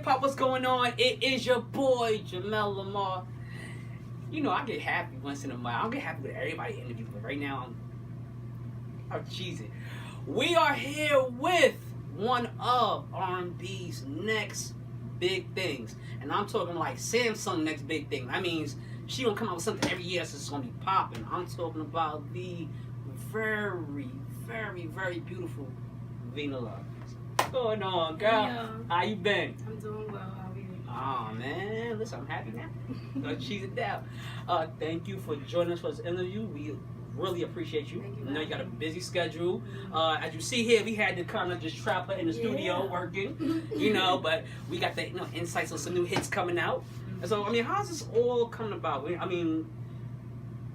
Hip Hop, what's going on? It is your boy, Jamel Lamar. You know, I get happy once in a while. I don't get happy with everybody interview, but right now, I'm cheesy. We are here with one of R&B's next big things. And I'm talking like Samsung next big thing. That means she gonna come out with something every year so it's gonna be popping. I'm talking about the very, very, very beautiful Vina Love. What's going on, girl? Hey, how you been? I'm doing well. How are you? Oh man, listen, I'm happy now. Cheese it down. Thank you for joining us for this interview. We really appreciate you. Thank you. I know you got a busy schedule. As you see here, we had to kind of just trap her in the studio working, you know, but we got the insights on some new hits coming out. And so, I mean, how's this all coming about? I mean,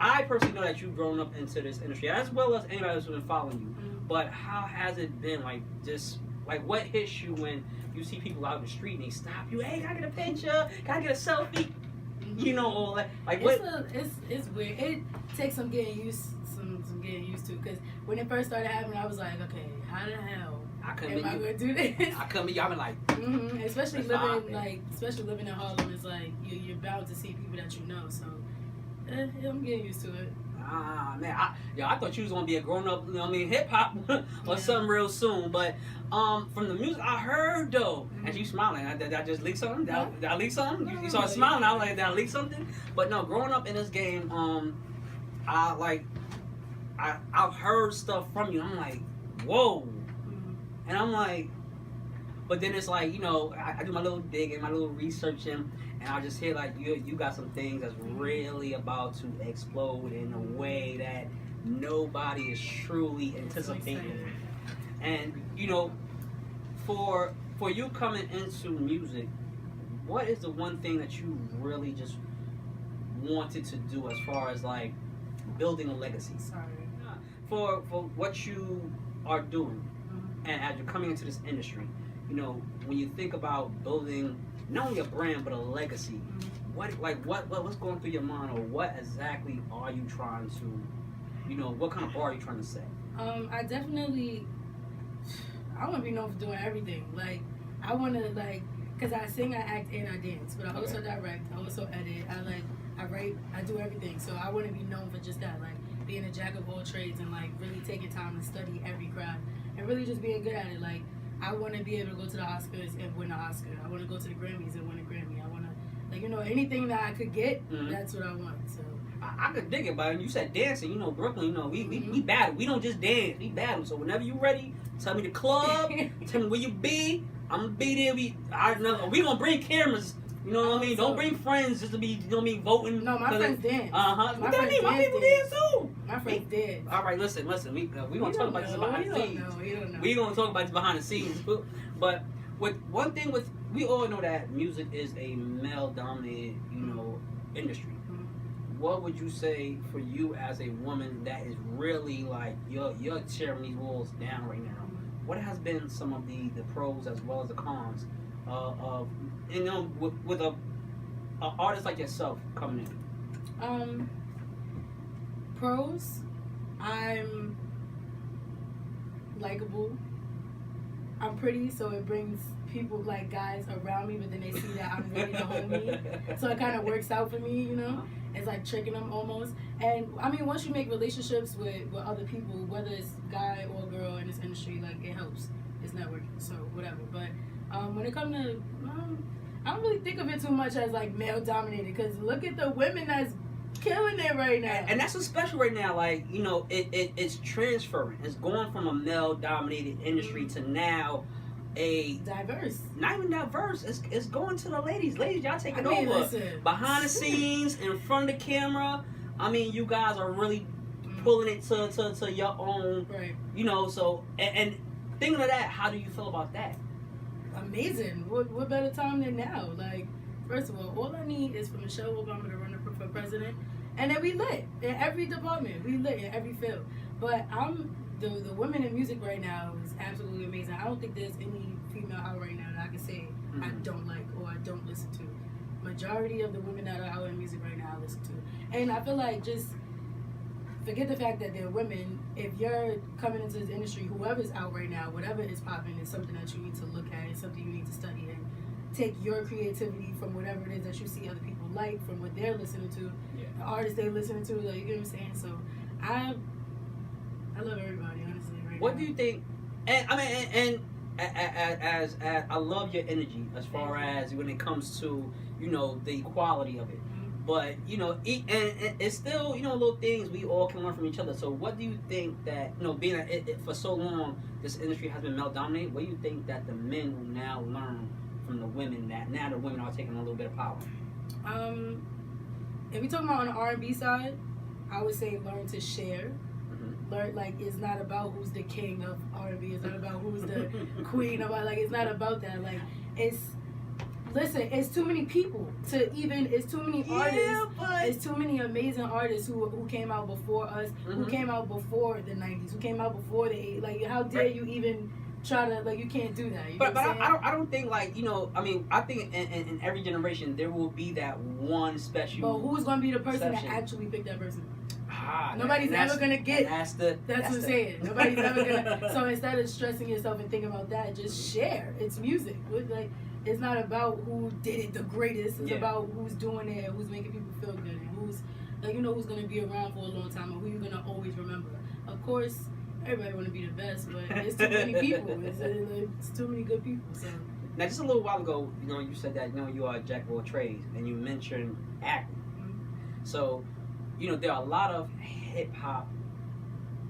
I personally know that you've grown up into this industry as well as anybody that's been following you. But how has it been? Like, just like what hits you when you see people out in the street and they stop you? Hey, can I get a picture? Can I get a selfie? You know, all that. Like what? It's weird. It takes some getting used to, because when it first started happening, I was like, okay, how the hell am I gonna do this? I couldn't be. Y'all been like, especially living in Harlem, it's like you're bound to see people that you know. So I'm getting used to it. Ah man, I thought you was gonna be a grown up, hip hop or something real soon. But from the music I heard though, and you smiling, did I just leak something? Did I leak something? You started smiling. I was like, did I leak something? But no, growing up in this game, I've heard stuff from you. I'm like, whoa, and I'm like, but then it's like, I do my little digging, my little researching. And I just hear like you got some things that's really about to explode in a way that nobody is truly anticipating. And for you coming into music, what is the one thing that you really just wanted to do as far as like building a legacy? For what you are doing, and as you're coming into this industry, when you think about building not only a brand but a legacy, what's going through your mind, or what exactly are you trying to, what kind of bar are you trying to set? I want to be known for doing everything. Like, I want to, because I sing, I act, and I dance, but I also direct, I also edit, I write, I do everything. So I want to be known for just that, like being a jack of all trades and like really taking time to study every craft and really just being good at it. Like, I want to be able to go to the Oscars and win an Oscar. I want to go to the Grammys and win a Grammy. I want to, anything that I could get, that's what I want. So I could dig it, but when you said dancing, Brooklyn, we battle. We don't just dance, we battle. So whenever you ready, tell me the club, tell me where you be. I'm gonna be there. We gonna bring cameras. You know what I mean? Don't bring friends just to be, voting. No, my friends dance. My people dance too. My friends dance. All right, listen. We gonna talk about this behind the scenes. We gonna talk about this behind the scenes. But one thing we all know that music is a male-dominated, industry. What would you say for you as a woman that is really like you're tearing these walls down right now? What has been some of the pros as well as the cons of with a artist like yourself coming in? Pros, I'm likable. I'm pretty, so it brings people, like guys around me, but then they see that I'm really the homie. So it kind of works out for me, It's like tricking them almost. And I mean, once you make relationships with other people, whether it's guy or girl in this industry, like it helps. It's networking, so whatever. But when it comes to, I don't really think of it too much as like male dominated, because look at the women that's killing it right now. And that's what's special right now. Like, it's transferring. It's going from a male dominated industry to now a diverse. Not even diverse. It's going to the ladies. Ladies, y'all take it over. Listen. Behind the scenes, in front of the camera. I mean, you guys are really pulling it to your own. Right. So and thinking of that, how do you feel about that? Amazing. What better time than now? Like, first of all I need is for Michelle Obama to run for president, and then we lit in every department. We lit in every field. But the women in music right now is absolutely amazing. I don't think there's any female out right now that I can say I don't like or I don't listen to. Majority of the women that are out in music right now I listen to. And I feel like just forget the fact that they're women. If you're coming into this industry, whoever's out right now, whatever is popping is something that you need to look at. It's something you need to study and take your creativity from whatever it is that you see other people like, from what they're listening to, the artists they're listening to, like, you get what I'm saying? So I love everybody, honestly, right What now. do you think? And I mean, as I love your energy as far as when it comes to, you know, the equality of it. But, you know, and it's still, you know, little things we all can learn from each other. So what do you think that, you know, being for so long, this industry has been male dominated, what do you think that the men will now learn from the women, that now the women are taking a little bit of power? If we talking about on the R&B side, I would say learn to share. Learn, like, it's not about who's the king of R&B. It's not about who's the queen of, like, it's not about that. Like, it's too many people to even, it's too many artists, it's too many amazing artists who came out before us, who came out before the 90s, who came out before the 80s. Like, how dare you even try to, like, you can't do that. You know but I don't think, like, you know, I mean, I think in every generation there will be that one special. But who's going to be the person that actually picked that person? Ah, nobody's ever gonna get. That's what I'm saying. Nobody's ever gonna. So instead of stressing yourself and thinking about that, just share. It's music. Like, it's not about who did it the greatest. It's about who's doing it, who's making people feel good, and who's, like, you know, who's gonna be around for a long time, and who you're gonna always remember. Of course, everybody want to be the best, but it's too many people. It's too many good people. So. Now, just a little while ago, you know, you said that, you know, you are a jack of all trades, and you mentioned acting. So, you know, there are a lot of hip hop,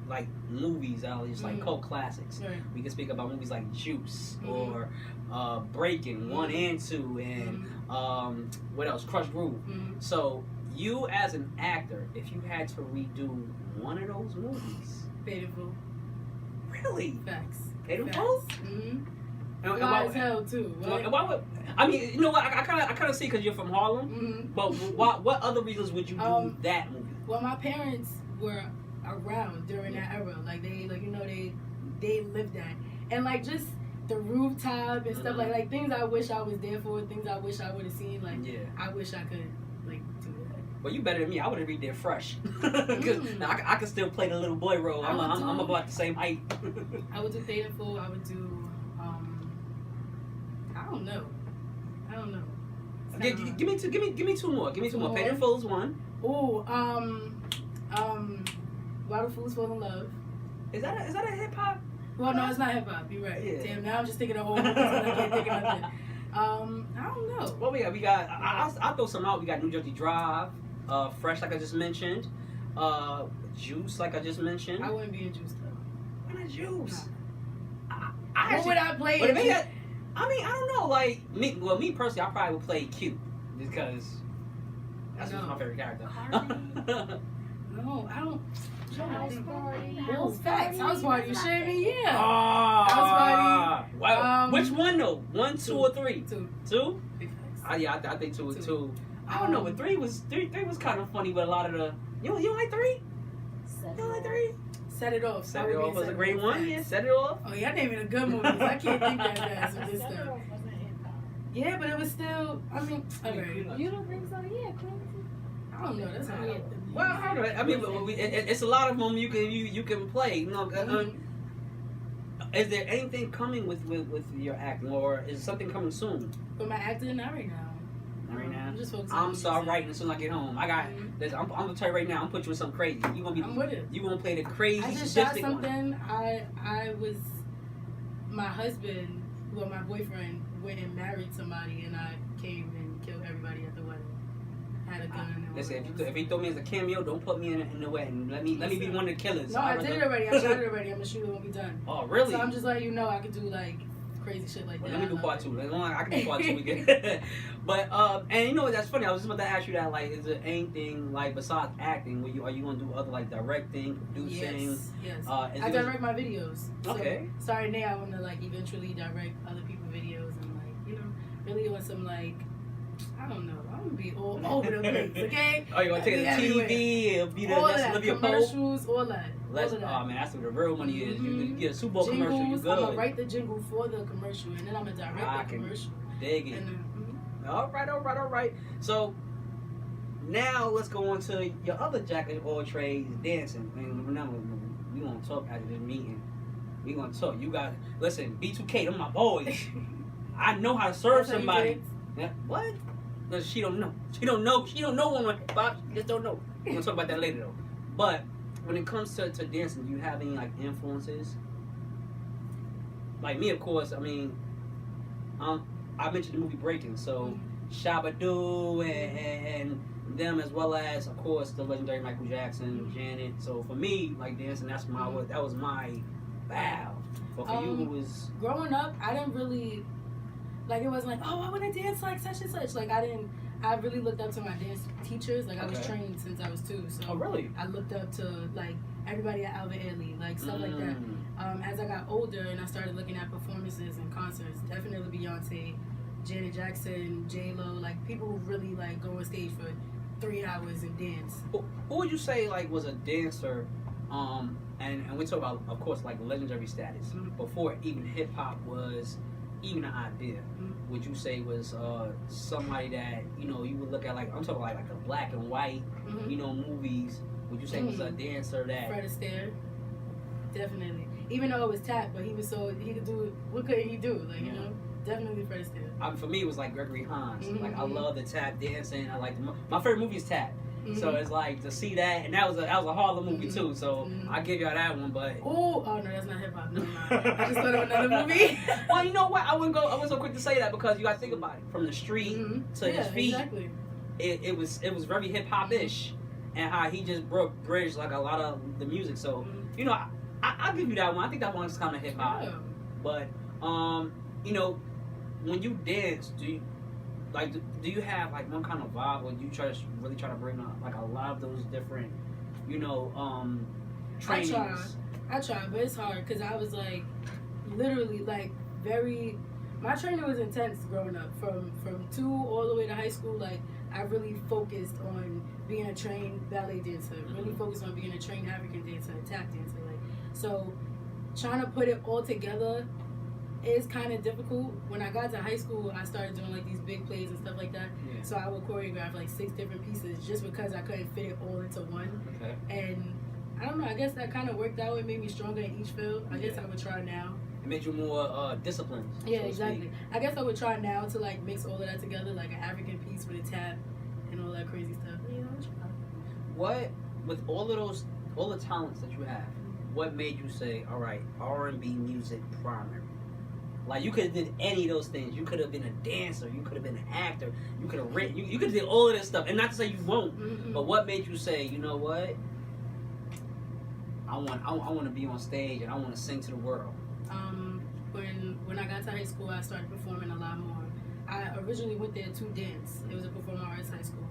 like, movies out there, just like cult classics. Right. We can speak about movies like Juice or Breaking 1 and 2, and what else? Crush Groove. So, you as an actor, if you had to redo one of those movies, Paid in Full. Really? Facts. Paid in Full? And why as hell too. Right? Why would, I mean, you know what? I kind of see because you're from Harlem. But what other reasons would you do that movie? Well, my parents were around during that era. Like, they, like, you know, they lived that, and, like, just the rooftop and stuff, like things I wish I was there for, things I wish I would have seen. Like, I wish I could, like, do that. Well, you better than me. I would have read there fresh, because I can still play the little boy role. I'm about the same height. I would do Paid in Full. I would do. I don't know. Give me two more. Give me two more. Paid in Full is one. Ooh, Why Do Fools Fall in Love? Is that a hip hop? Well, no, it's not hip hop. You're right. Yeah. Damn, now I'm just thinking of old movies and I can't think of nothing. I don't know. What we got? We got. I'll throw some out. We got New Jersey Drive, Fresh, like I just mentioned, Juice, like I just mentioned. I wouldn't be in Juice though. Why not Juice? What would I play? I mean, I don't know. Like me personally, I probably would play Q because that's my favorite character. No, I don't. House Party. House Party. You shit me? Yeah. House Party. Wow. Which one though? 1, 2, or 3? 2. 2? Big facts. Yeah, I think 2 is 2. I don't know, but 3 was kind of funny. But a lot of the you don't like 3? You don't like 3? Set It Off. Set It Off was a great one. Yeah, Set It Off. Oh, y'all naming a good movies. I can't think that fast with this stuff. Yeah, but it was still. I mean, okay. You don't think so? Yeah, Clancy. I don't know. That's how. Well, I don't know. I mean, it's a lot of them you can play. You know, is there anything coming with your acting, or is something coming soon? But my acting, not right now. Not right now. I'm just focusing on start writing as soon as I get home. I got. I'm gonna tell you right now. I'm put you with something crazy. I'm with it. You gonna play the crazy. I just shot one. something. I was my husband, well, my boyfriend went and married somebody, and I came and killed everybody at the wedding. Had a gun. Listen, if he throw me as a cameo, don't put me in the wedding. Let me be one of the killers. No, I did it already. I shot it already. I'm gonna shoot it when we done. Oh, really? So I'm just letting you know I could do like crazy shit like that. Let me do part 2. I can do part 2 again. But and you know that's funny. I was just about to ask you that. Like, is there anything like besides acting? Are you gonna do other like directing, producing? Yes. I direct my videos. Okay. So, starting there, I want to like eventually direct other people's videos and like really want some like. I don't know. I'm gonna be all over the place, okay? Oh, you gonna take it to TV? Be the next Olivia Pope? Commercials, all that. Oh man, that's where the real money is. You get a Super Bowl commercial, you good. I'm gonna write the jingle for the commercial, and then I'm gonna direct the commercial. Dig it. All right. So now let's go on to your other jack of all trades, dancing. And remember, we gonna talk after this meeting. We gonna talk. You got listen, B2K, them my boys. I know how to serve That's how you somebody. dance? Yeah, what? No, she don't know. She don't know. She don't know one hip hop. She just don't know. We're gonna talk about that later though. But when it comes to dancing, do you have any like influences? Like me, of course. I mean, I mentioned the movie Breaking, so Shabba-Doo and them, as well as of course the legendary Michael Jackson, Janet. So for me, like dancing, that was my vow. But for you, it was growing up. I didn't really like. It wasn't like, oh, I want to dance like such and such. Like I really looked up to my dance teachers. Like I was trained since I was 2. So oh really? I looked up to like everybody at Alvin Ailey, like stuff like that. As I got older and I started looking at performances and concerts, definitely Beyonce, Janet Jackson, J-Lo, like people who really like go on stage for 3 hours and dance. Who would you say like was a dancer? And we talk about, of course, like legendary status before even hip hop was even an idea. Would you say was somebody that you would look at, like I'm talking like a black and white movies? Would you say was a dancer that Fred Astaire? Definitely. Even though it was tap, but he could do, what couldn't he do? Like, definitely Fred Astaire. For me, it was like Gregory Hines. Like I love the tap dancing. I like my favorite movie is Tap. So it's like to see that, and that was a Harlem movie too. So I give y'all that one, but oh no, that's not hip hop. No, I just thought of another movie. Well, you know what? I wasn't so quick to say that because you got to think about it from the street to his feet. Exactly. It was very hip hop ish, and how he just bridged like a lot of the music. So I'll give you that one. I think that one's kind of hip hop. Yeah. But when you dance, do you have like one kind of vibe, or do you really try to bring up like a lot of those different trainings? I try, but it's hard because I was like literally like my training was intense growing up from 2 all the way to high school. Like I really focused on being a trained ballet dancer, really focused on being a trained African dancer, a tap dancer. Like so trying to put it all together is kind of difficult. When I got to high school, I started doing like these big plays and stuff like that. Yeah. So I would choreograph like 6 different pieces just because I couldn't fit it all into one. Okay. And I don't know, I guess that kind of worked out. It made me stronger in each field. I guess I would try now. It made you more disciplined. Yeah, exactly. I guess I would try now to like mix all of that together, like an African piece with a tap and all that crazy stuff. Try. What, with all the talents that you have, what made you say, all right, R&B music primary? Like you could have did any of those things. You could have been a dancer. You could have been an actor. You could have written. You could have did all of this stuff. And not to say you won't, but what made you say, you know what? I want to be on stage and I want to sing to the world. When I got to high school, I started performing a lot more. I originally went there to dance. It was a performing arts high school,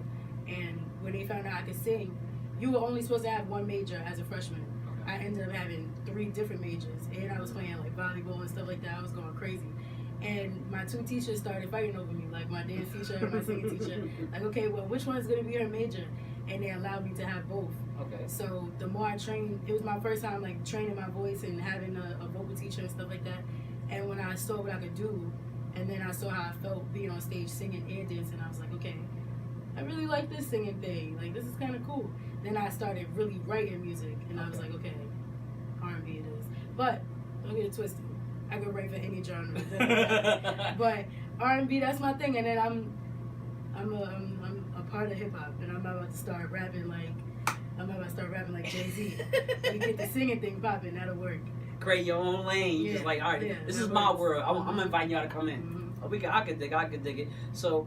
and when they found out I could sing, you were only supposed to have 1 major as a freshman. I ended up having 3 different majors, and I was playing like volleyball and stuff like that. I was going crazy, and my 2 teachers started fighting over me, like my dance teacher and my singing teacher. Like, okay, well, which one's gonna be her major? And they allowed me to have both. Okay. So the more I trained, it was my first time like training my voice and having a vocal teacher and stuff like that. And when I saw what I could do, and then I saw how I felt being on stage singing and dancing, I was like, okay, I really like this singing thing. Like, this is kind of cool. Then I started really writing music, and I was like, okay, R&B it is. But don't get it twisted. I could write for any genre. But R&B, that's my thing. And then I'm a part of hip hop, and I'm about to start rapping like Jay-Z. You get the singing thing popping, that'll work. Create your own lane. You just like, all right, this is my world. I'm inviting y'all to come in. I could dig it. So,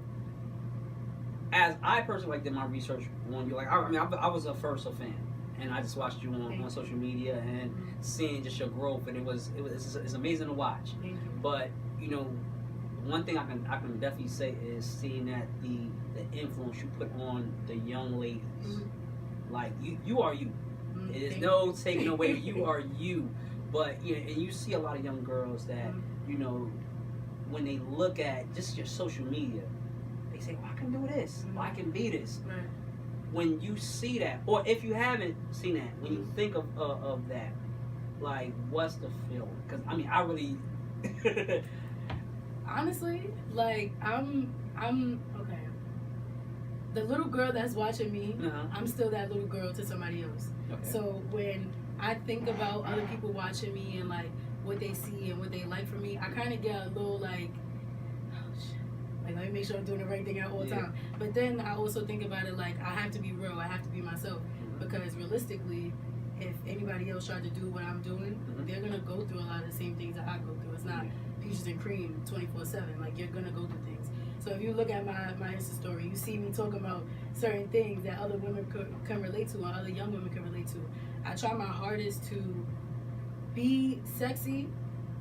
as I personally did my research on you, like I was a fan, and I just watched you on social media and seeing just your growth, and it's amazing to watch. But one thing I can definitely say is seeing that the influence you put on the young ladies, like you are you. It is no taking away. You are you. But and you see a lot of young girls that when they look at just your social media, they say, "Oh, I can do this. Oh, I can be this." Right. When you see that, or if you haven't seen that, when you think of that, like, what's the feeling? Because I really, honestly, like I'm okay. The little girl that's watching me, I'm still that little girl to somebody else. Okay. So when I think about other people watching me and like what they see and what they like from me, I kind of get a little like and make sure I'm doing the right thing at all times. But then I also think about it like I have to be real. I have to be myself because realistically, if anybody else tried to do what I'm doing, they're gonna go through a lot of the same things that I go through. It's not peaches and cream 24/7. Like you're gonna go through things. So if you look at my Insta story, you see me talking about certain things that other women can relate to, or other young women can relate to. I try my hardest to be sexy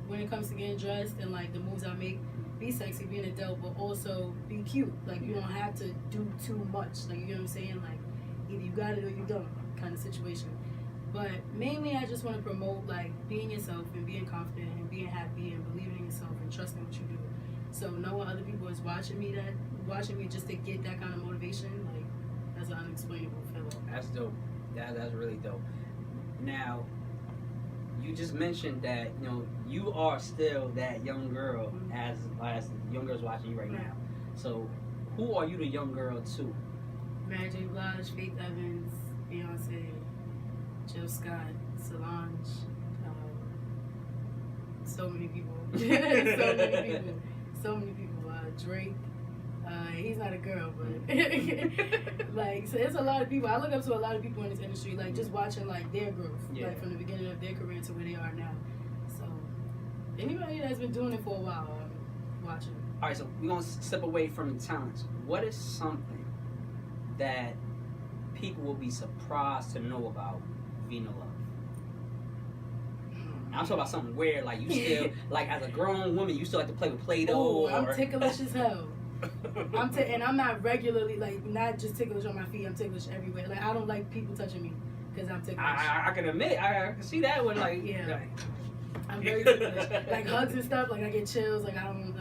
when it comes to getting dressed and like the moves I make. Be sexy, be an adult, but also be cute. Like you don't have to do too much. Like you know what I'm saying? Like either you got it or you don't kind of situation. But mainly I just want to promote like being yourself and being confident and being happy and believing in yourself and trusting what you do. So knowing other people is watching me just to get that kind of motivation, like that's an unexplainable feeling. That's dope. That's really dope. Now, you just mentioned that you are still that young girl as the young girls watching you right now. So, who are you the young girl to? Mary J. Blige, Faith Evans, Beyonce, Jill Scott, Solange, so many people. So many people. Drake. He's not a girl, but like, so it's a lot of people. I look up to a lot of people in this industry, like just watching like their growth, like from the beginning of their career to where they are now. So anybody that's been doing it for a while, I'm watching. All right, so we're gonna step away from the talents. What is something that people will be surprised to know about Vina Love? I'm talking about something weird, like you still, like as a grown woman, you still like to play with Play-Doh. Oh, I'm ticklish as hell. And I'm not regularly, like, not just ticklish on my feet, I'm ticklish everywhere. Like, I don't like people touching me because I'm ticklish. I can admit, I can see that one, like, I'm very ticklish. Like, hugs and stuff, like, I get chills, like, I'm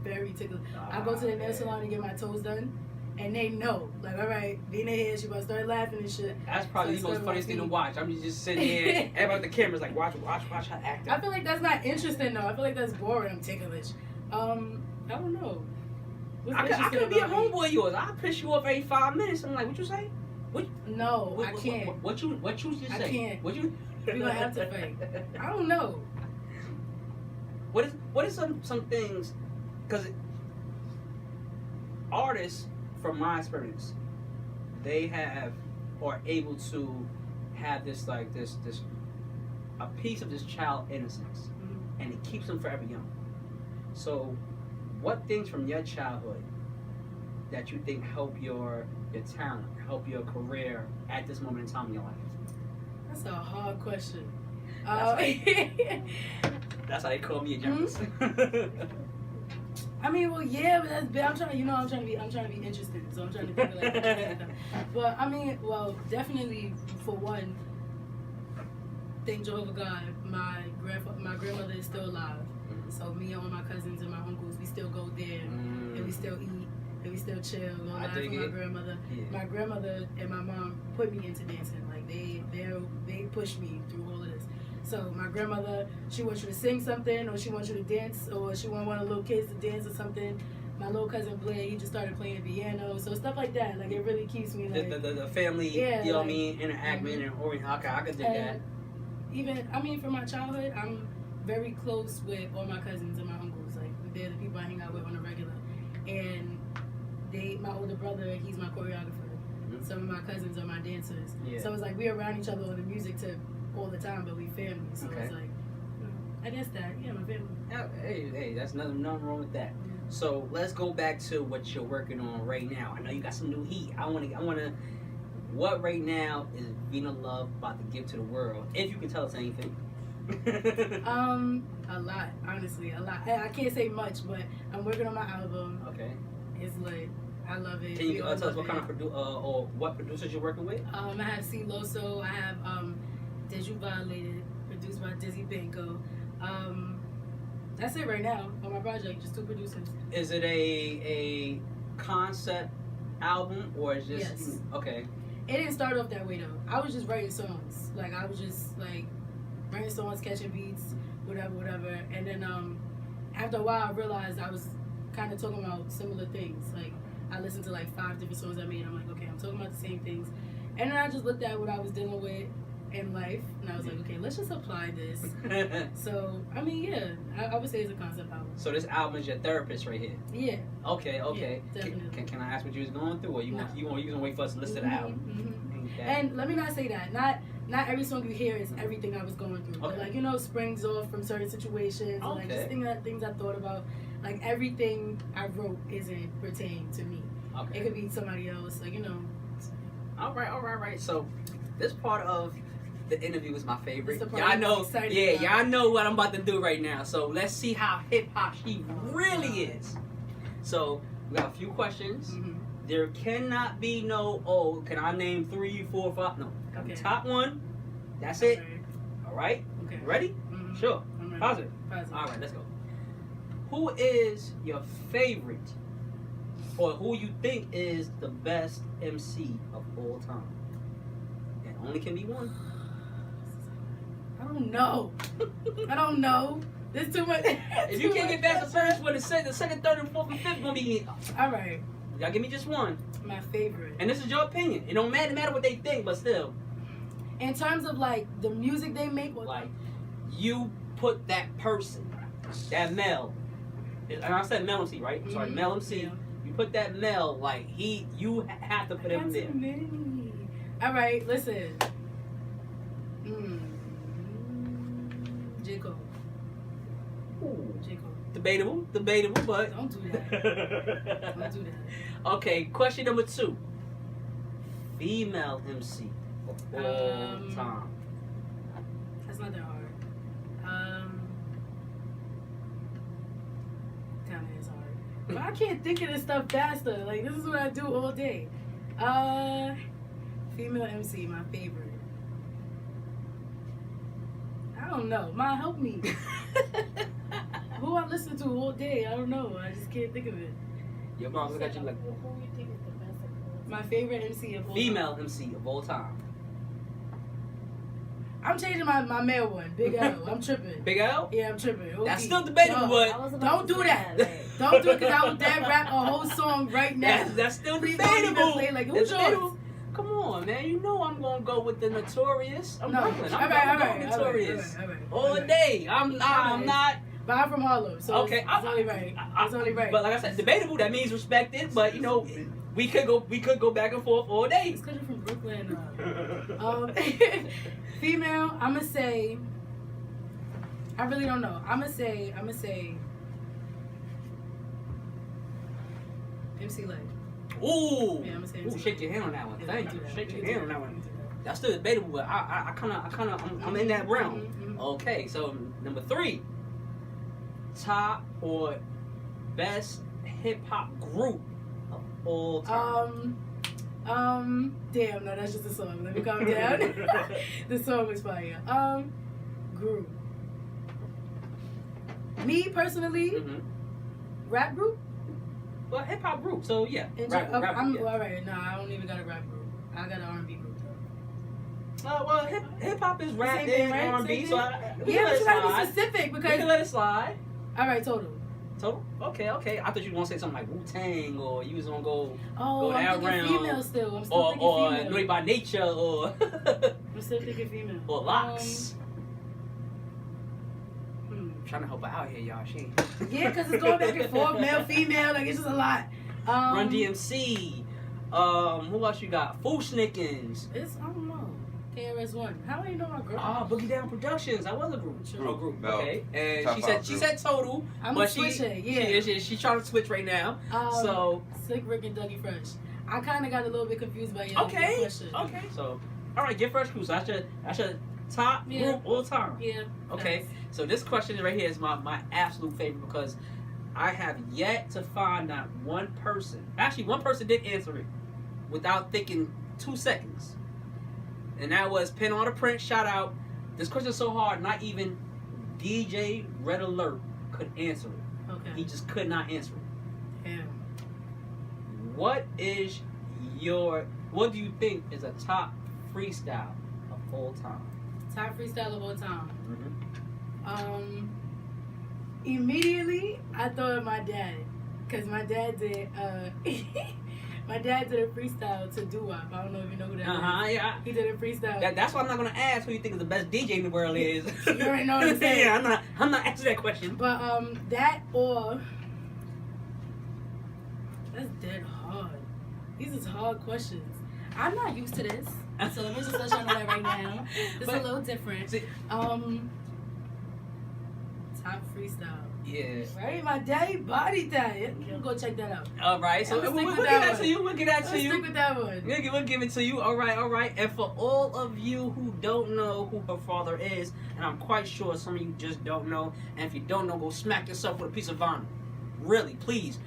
very ticklish. I go to the nail salon to get my toes done. And they know, like, all right, Vina here, she about to start laughing and shit. That's probably the most funniest thing to watch. I'm just sitting here, everybody at the camera's like, watch her acting. I feel like that's not interesting though. I feel like that's boring. I'm ticklish. I don't know. I could be a homeboy of yours. I'll piss you off every 5 minutes. I'm like, what you say? No, I can't. What you just say? I can't. What you? We gonna have to fight. I don't know. What is some things? Because artists, from my experience, they have or able to have this a piece of this child innocence, and it keeps them forever young. So, what things from your childhood that you think help your talent, help your career at this moment in time in your life? That's a hard question. That's how they call me a journalist. I mean, well, yeah, but I'm trying to be interested, so I'm trying to think of like interesting. But I mean, well, definitely for one, thank Jehovah God, my grandmother is still alive. So me and all my cousins and my uncles, we still go there and we still eat and we still chill. Go live with my grandmother. Yeah. My grandmother and my mom put me into dancing. Like they pushed me through all of this. So my grandmother, she wants you to sing something, or she wants you to dance, or she wants one of the little kids to dance or something. My little cousin Blair, he just started playing piano, so stuff like that. Like it really keeps me like the family, you know what I mean, interaction and okay, I could do that. Even for my childhood, I'm very close with all my cousins and my uncles. Like they're the people I hang out with on a regular. And my older brother, he's my choreographer. Some of my cousins are my dancers. Yeah. So it's like we're around each other on the music tip all the time, but we family. So it's like, I guess that, my family. Hey, that's nothing wrong with that. So let's go back to what you're working on right now. I know you got some new heat. I wanna. What right now is Vina Love about to give to the world? If you can tell us anything. A lot, honestly, a lot. I can't say much, but I'm working on my album. Okay. It's lit. I love it. Can you tell us what kind of or what producers you're working with? I have C. Loso. I have Did You Violated, produced by Dizzy Banco. That's it right now on my project. Just 2 producers. Is it a concept album or is just yes? Okay. It didn't start off that way though. I was just writing songs. Like I was just like writing songs, catching beats, whatever. And then after a while, I realized I was kind of talking about similar things. Like I listened to like 5 different songs I made. I'm like, okay, I'm talking about the same things. And then I just looked at what I was dealing with, in life, and I was like, okay, let's just apply this. So, I mean, yeah, I would say it's a concept album. So this album is your therapist right here. Yeah. Okay. Yeah, definitely. Can I ask what you was going through, or you No. gonna wait for us to listen to the album? Okay. And let me not say that. Not every song you hear is everything I was going through. But Okay. like, springs off from certain situations. And like just things I thought about. Like everything I wrote isn't pertaining to me. Okay. It could be somebody else. Like, All right. So this part of the interview is my favorite. It's the part Y'all I'm know, excited yeah, about. y'all know what I'm about to do right now. So let's see how hip hop she really is. So we got a few questions. There cannot be no, can I name 3, 4, 5? No. Okay. Top one. That's it. Okay. All right. Okay. Ready? Sure. I'm ready. Positive. Positive. All right. Let's go. Who is your favorite, or who you think is the best MC of all time? It only can be one. I don't know. There's too much. If you can't get past the first one, the second, third, and fourth, and fifth gonna be. All right. Y'all give me just one. My favorite. And this is your opinion. It don't matter what they think, but still. In terms of like the music they make, Like, you put that person, that male, and I said male MC, right? I'm sorry, male MC. Yeah. You put that male, like you have to put him there. All right, listen. J. Cole. Ooh. J. Cole. Debatable, but. Don't do that. Don't do that. Okay, question number 2. Female MC of all time. That's not that hard. Kinda is hard. But I can't think of this stuff faster. Like, this is what I do all day. Female MC, my favorite. I don't know. Ma, help me. Who I listen to all day? I don't know. I just can't think of it. Your mom look at you like Who you think is the best of all time? My favorite MC of all female time. MC of all time. I'm changing my male one. Big L. I'm tripping. Big L? Yeah, I'm tripping. That's OD. still debatable, No. but I was about Don't to do say that. like, Don't do it because I would dead rap a whole song right now. that's still Please don't even debatable. play like, who's It's yours? debatable. Come on, man. You know I'm gonna go with the Notorious. I'm No. Brooklyn. I'm All right, gonna all go right, with all right, Notorious. all right. All day. I'm not. But I'm from Harlem, so Okay, it's only right. It's only right. But like I said, debatable. That means respected. But we could go back and forth all day. It's because you're from Brooklyn. Female, I'ma say. I really don't know. I'ma say. MC Leg. Ooh. Yeah, I'ma say Ooh, MC. shake your hand on that one. Yeah, Thank we you. can do that. Shake We your can hand do on that that. one. That's still debatable, but I'm in that realm. Mm-hmm. Okay, so number 3, top or best hip hop group of all time. Damn, no, that's just a song. Let me calm down. The song was fire. Group. Me personally, rap group. Well, hip hop group. So yeah, Rap group, yeah. all right. No, I don't even got a rap group. I got an R&B group though. Well, hip hop is rap Same thing, and right? R&B, Same so thing? we Yeah, can let but it you gotta slide. be specific We because. can let it slide. All right, total. Total? Okay. I thought you were gonna say something like Wu-Tang, or you was gonna go Oh, that I'm thinking round. female still. I'm still or thinking female. Naughty by Nature, or I'm still thinking female. or Locks. Hmm. Trying to help her out here, y'all. She ain't. Yeah, because it's going back and forth, male, female, like it's just a lot. Run DMC. Who else you got? Fushnikins. It's, I don't know. KRS-One. How do you know my girl? Boogie Down Productions. That was a group. True. Group. No. Okay. And Top she five said total. I'm but a switcher, yeah. She's trying to switch right now. So Slick Rick and Dougie Fresh. I kind of got a little bit confused by your question. Okay. So all right, get Fresh Crew. So that's your top group all time. Yeah. Okay. Nice. So this question right here is my absolute favorite because I have yet to find out one person. Actually, one person did answer it without thinking 2 seconds. And that was Pen on the Print. Shout out. This question is so hard, not even DJ Red Alert could answer it. Okay. He just could not answer it. Yeah. What do you think is a top freestyle of all time? Top freestyle of all time. Mm-hmm. Immediately, I thought of my dad. Because my dad did, My dad did a freestyle to doo-wop. I don't know if you know who that is. Yeah. He did a freestyle. That's why I'm not gonna ask who you think is the best DJ in the world is. You already know what I'm saying. Yeah, I'm not answering that question. But that or that's dead hard. These is hard questions. I'm not used to this, so let me just let y'all know that right now. This is a little different. See, Top freestyle. yeah. Right, my daddy body that. You go check that out. All right. So Let's stick we'll with get that that to you. We'll get that to Let's you. stick with that one. We'll give it to you. All right. And for all of you who don't know who her father is, and I'm quite sure some of you just don't know, and if you don't know, go smack yourself with a piece of vinyl. Really, please.